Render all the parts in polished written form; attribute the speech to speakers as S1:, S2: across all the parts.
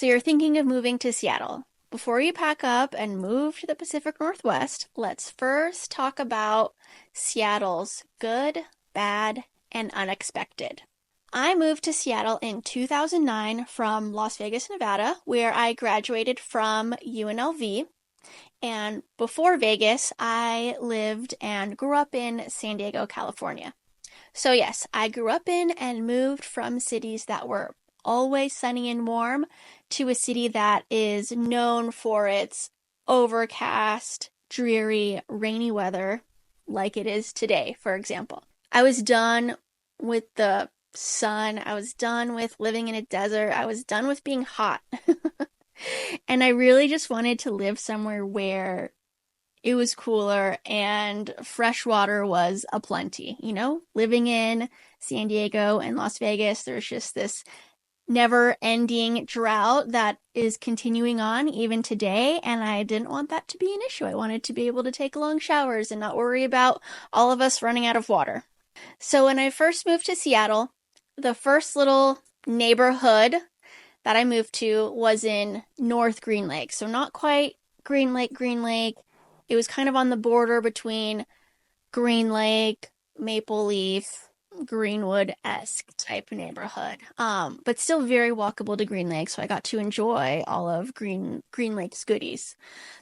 S1: So you're thinking of moving to Seattle. Before you pack up and move to the Pacific Northwest, let's first talk about Seattle's good, bad, and unexpected. I moved to Seattle in 2009 from Las Vegas, Nevada, where I graduated from UNLV. And before Vegas, I lived and grew up in San Diego, California. So, yes, I grew up in and moved from cities that were always sunny and warm to a city that is known for its overcast, dreary, rainy weather, like it is today, for example. I was done with the sun. I was done with living in a desert. I was done with being hot. And I really just wanted to live somewhere where it was cooler and fresh water was aplenty. Living in San Diego and Las Vegas, there's just this never ending drought that is continuing on even today. And I didn't want that to be an issue. I wanted to be able to take long showers and not worry about all of us running out of water. So when I first moved to Seattle, the first little neighborhood that I moved to was in North Green Lake. So not quite Green Lake, Green Lake. It was kind of on the border between Green Lake, Maple Leaf, Greenwood-esque type neighborhood. But still very walkable to Green Lake, so I got to enjoy all of Green Lake's goodies.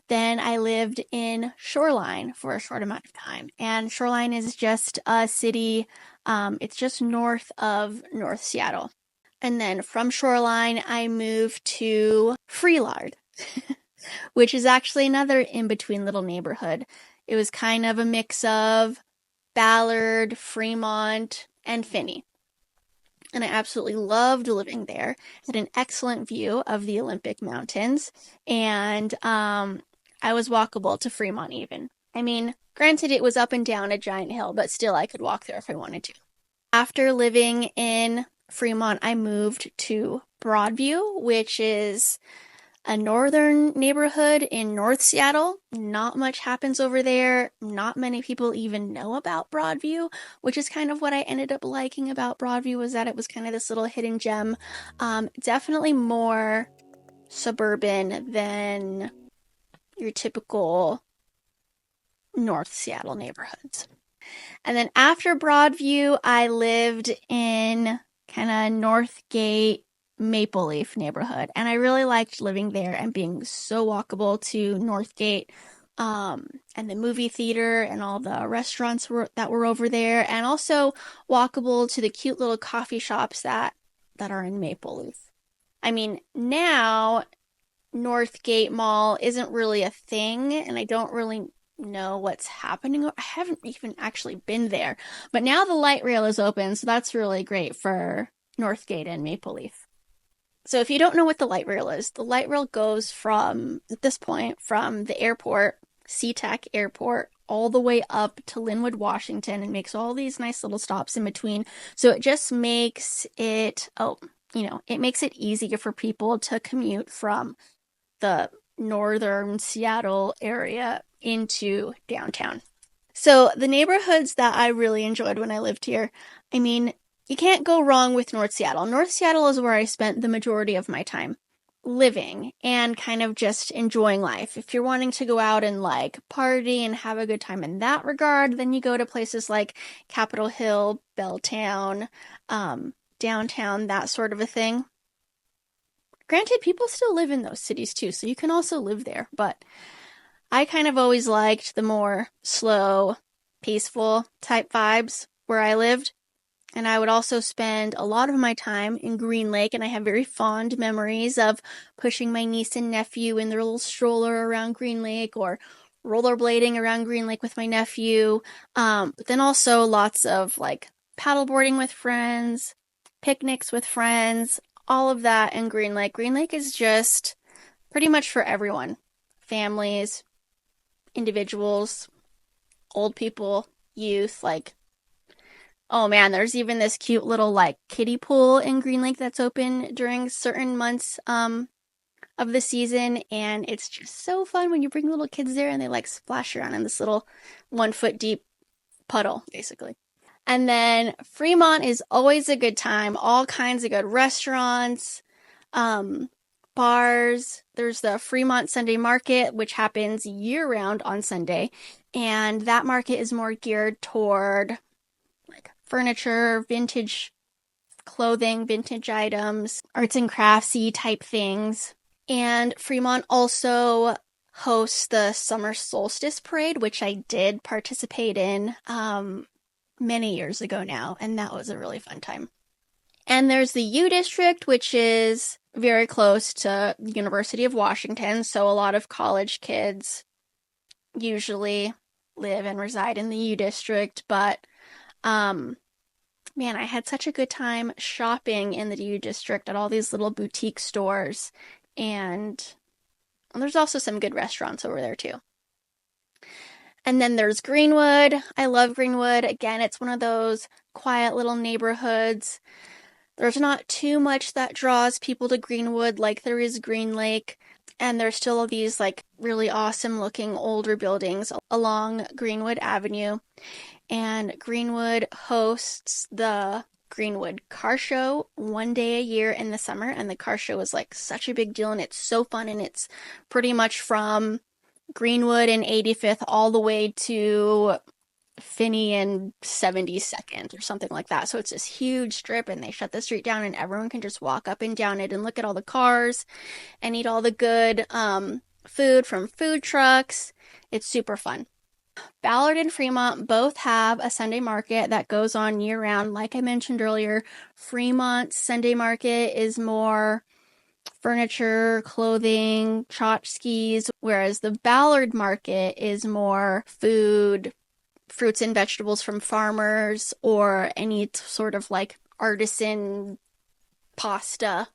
S1: Then I lived in Shoreline for a short amount of time, and Shoreline is just a city. It's just north of North Seattle. And then from Shoreline, I moved to Freelard, which is actually another in-between little neighborhood. It was kind of a mix of Ballard, Fremont, and Finney. And I absolutely loved living there. Had an excellent view of the Olympic Mountains, and I was walkable to Fremont even. I mean, granted, it was up and down a giant hill, but still I could walk there if I wanted to. After living in Fremont, I moved to Broadview, which is a northern neighborhood in North Seattle. Not much happens over there. Not many people even know about Broadview, which is kind of what I ended up liking about Broadview, was that it was kind of this little hidden gem. Definitely more suburban than your typical North Seattle neighborhoods. And then after Broadview, I lived in kind of Northgate, Maple Leaf neighborhood. And I really liked living there and being so walkable to Northgate, and the movie theater and all the restaurants that were over there, and also walkable to the cute little coffee shops that are in Maple Leaf. I mean, now Northgate Mall isn't really a thing, and I don't really know what's happening. I haven't even actually been there. But now the light rail is open, so that's really great for Northgate and Maple Leaf. So if you don't know what the light rail is, the light rail goes from, at this point, from the airport, SeaTac Airport, all the way up to Lynnwood, Washington, and makes all these nice little stops in between. So it just makes it, it makes it easier for people to commute from the northern Seattle area into downtown. So the neighborhoods that I really enjoyed when I lived here, I mean, you can't go wrong with North Seattle. North Seattle is where I spent the majority of my time living and kind of just enjoying life. If you're wanting to go out and like party and have a good time in that regard, then you go to places like Capitol Hill, Belltown, downtown, that sort of a thing. Granted, people still live in those cities too, so you can also live there, but I kind of always liked the more slow, peaceful type vibes where I lived. And I would also spend a lot of my time in Green Lake, and I have very fond memories of pushing my niece and nephew in their little stroller around Green Lake, or rollerblading around Green Lake with my nephew. But then also lots of like paddleboarding with friends, picnics with friends, all of that in Green Lake. Green Lake is just pretty much for everyone. Families, individuals, old people, youth, like, oh man, there's even this cute little like kiddie pool in Green Lake that's open during certain months of the season, and it's just so fun when you bring little kids there and they like splash around in this little 1 foot deep puddle, basically. And then Fremont is always a good time, all kinds of good restaurants, bars. There's the Fremont Sunday Market, which happens year-round on Sunday, and that market is more geared toward like furniture, vintage clothing, vintage items, arts and craftsy type things. And Fremont also hosts the Summer Solstice Parade, which I did participate in many years ago now, and that was a really fun time. And there's the U District, which is very close to the University of Washington, so a lot of college kids usually live and reside in the U District, but man, I had such a good time shopping in the U District at all these little boutique stores, and there's also some good restaurants over there too. And then there's Greenwood. I love Greenwood. Again, it's one of those quiet little neighborhoods. There's not too much that draws people to Greenwood like there is Green Lake. And there's still these like really awesome looking older buildings along Greenwood Avenue. And Greenwood hosts the Greenwood Car Show one day a year in the summer. And the car show is like such a big deal and it's so fun. And it's pretty much from Greenwood and 85th all the way to Finney and 72nd or something like that. So it's this huge strip and they shut the street down and everyone can just walk up and down it and look at all the cars and eat all the good food from food trucks. It's super fun. Ballard and Fremont both have a Sunday market that goes on year round. Like I mentioned earlier, Fremont's Sunday market is more furniture, clothing, tchotchkes, whereas the Ballard market is more food, fruits and vegetables from farmers, or any sort of like artisan pasta,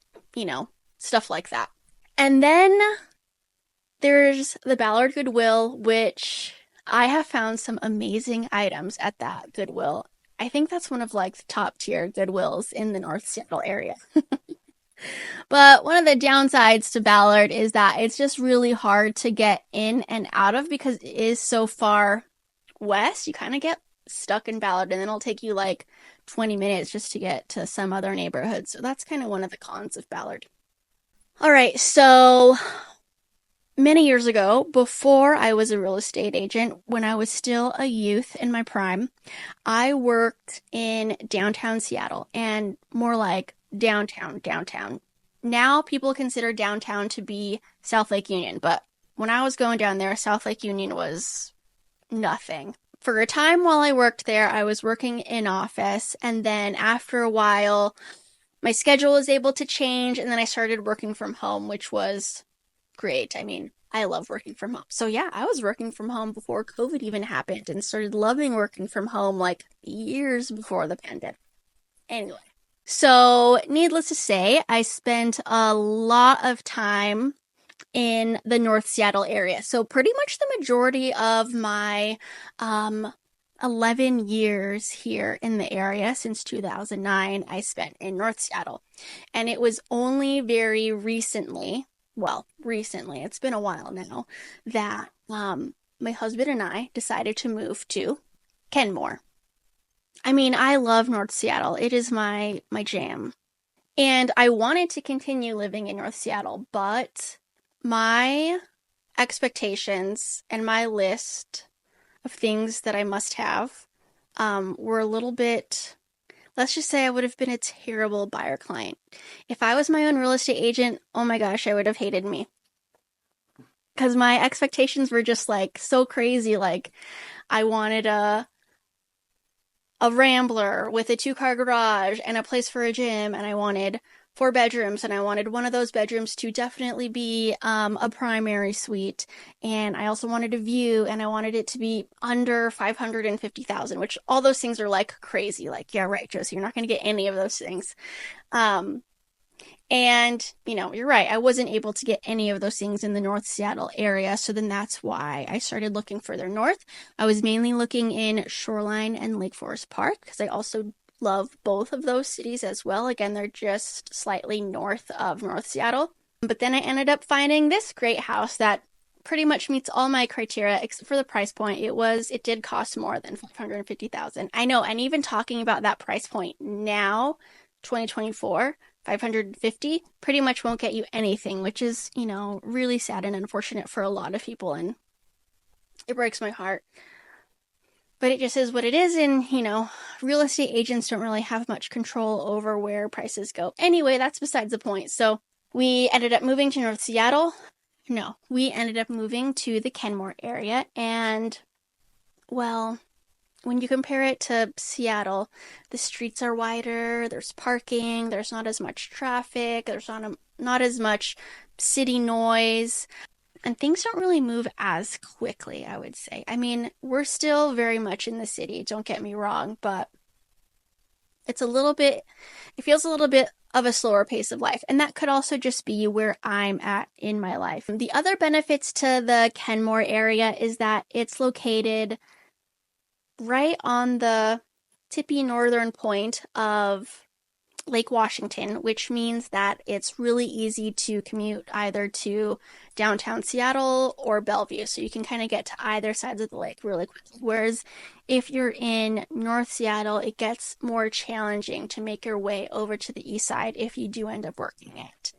S1: stuff like that. And then there's the Ballard Goodwill, which I have found some amazing items at that Goodwill. I think that's one of like the top tier Goodwills in the North Seattle area. But one of the downsides to Ballard is that it's just really hard to get in and out of because it is so far west. You kind of get stuck in Ballard and then it'll take you like 20 minutes just to get to some other neighborhood. So that's kind of one of the cons of Ballard. All right, so many years ago, before I was a real estate agent, when I was still a youth in my prime, I worked in downtown Seattle and more like downtown. Now people consider downtown to be South Lake Union, but when I was going down there, South Lake Union was nothing. For a time while I worked there, I was working in office, and then after a while, my schedule was able to change, and then I started working from home, which was great. I mean, I love working from home. So yeah, I was working from home before COVID even happened and started loving working from home like years before the pandemic. Anyway, so needless to say, I spent a lot of time in the North Seattle area. So pretty much the majority of my 11 years here in the area since 2009, I spent in North Seattle. And it was only very recently, it's been a while now, that my husband and I decided to move to Kenmore. I mean, I love North Seattle. It is my jam. And I wanted to continue living in North Seattle, but my expectations and my list of things that I must have were a little bit, let's just say I would have been a terrible buyer client. If I was my own real estate agent, oh my gosh, I would have hated me. Because my expectations were just like so crazy. Like I wanted a Rambler with a 2-car garage and a place for a gym, and I wanted 4 bedrooms, and I wanted one of those bedrooms to definitely be a primary suite, and I also wanted a view, and I wanted it to be under $550,000, which all those things are like crazy. Like, yeah, right, Josie, you're not going to get any of those things. And, you're right. I wasn't able to get any of those things in the North Seattle area. So then that's why I started looking further north. I was mainly looking in Shoreline and Lake Forest Park because I also love both of those cities as well. Again, they're just slightly north of North Seattle. But then I ended up finding this great house that pretty much meets all my criteria except for the price point. It did cost more than $550,000. I know, and even talking about that price point now, 2024, $550 pretty much won't get you anything, which is, really sad and unfortunate for a lot of people, and it breaks my heart. But it just is what it is, and, real estate agents don't really have much control over where prices go. Anyway, that's besides the point. So we ended up moving to North Seattle. No, we ended up moving to the Kenmore area, and, well, when you compare it to Seattle, the streets are wider, there's parking, there's not as much traffic, there's not as much city noise, and things don't really move as quickly, I would say. I mean, we're still very much in the city, don't get me wrong, but it feels a little bit of a slower pace of life. And that could also just be where I'm at in my life. The other benefits to the Kenmore area is that it's located right on the tippy northern point of Lake Washington, which means that it's really easy to commute either to downtown Seattle or Bellevue. So you can kind of get to either sides of the lake really quickly. Whereas if you're in North Seattle, it gets more challenging to make your way over to the east side if you do end up working at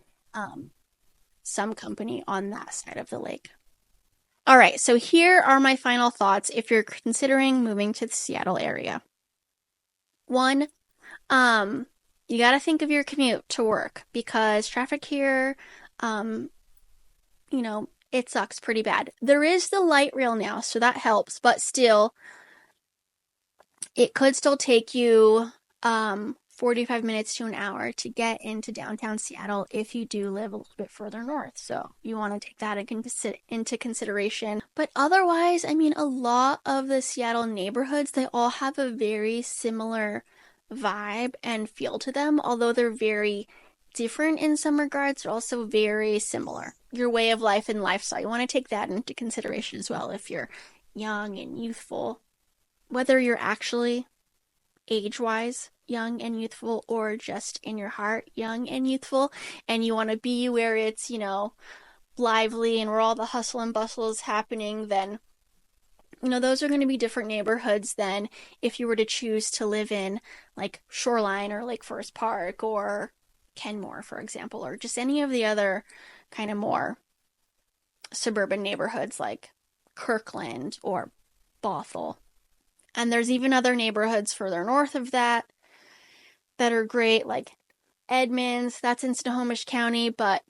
S1: some company on that side of the lake. All right, so here are my final thoughts if you're considering moving to the Seattle area. One, you got to think of your commute to work because traffic here, it sucks pretty bad. There is the light rail now, so that helps, but still, it could still take you 45 minutes to an hour to get into downtown Seattle if you do live a little bit further north. So you want to take that into consideration. But otherwise, I mean, a lot of the Seattle neighborhoods, they all have a very similar vibe and feel to them, although they're very different in some regards, they're also very similar. Your way of life and lifestyle, you want to take that into consideration as well if you're young and youthful, whether you're actually age-wise young and youthful or just in your heart young and youthful, and you want to be where it's, lively and where all the hustle and bustle is happening, then those are going to be different neighborhoods than if you were to choose to live in like Shoreline or Lake Forest Park or Kenmore, for example, or just any of the other kind of more suburban neighborhoods like Kirkland or Bothell. And there's even other neighborhoods further north of that are great, like Edmonds. That's in Snohomish County, but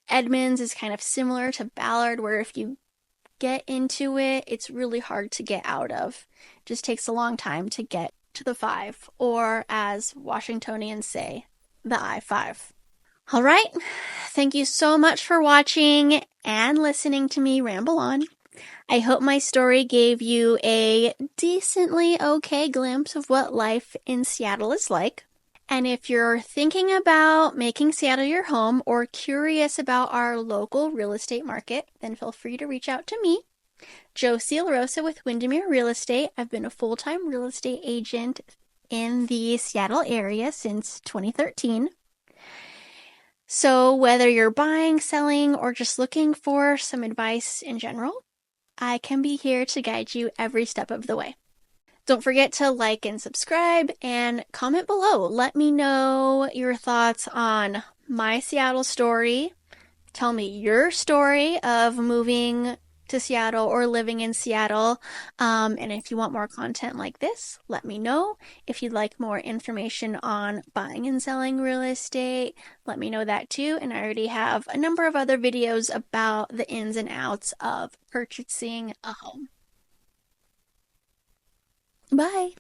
S1: Edmonds is kind of similar to Ballard, where if you get into it, it's really hard to get out of. It just takes a long time to get to the 5, or as Washingtonians say, the I-5. All right, thank you so much for watching and listening to me ramble on. I hope my story gave you a decently okay glimpse of what life in Seattle is like. And if you're thinking about making Seattle your home or curious about our local real estate market, then feel free to reach out to me, Josie LaRosa with Windermere Real Estate. I've been a full-time real estate agent in the Seattle area since 2013. So whether you're buying, selling, or just looking for some advice in general, I can be here to guide you every step of the way. Don't forget to like and subscribe and comment below. Let me know your thoughts on my Seattle story. Tell me your story of moving to Seattle or living in Seattle. And if you want more content like this, let me know. If you'd like more information on buying and selling real estate, let me know that too. And I already have a number of other videos about the ins and outs of purchasing a home. Bye.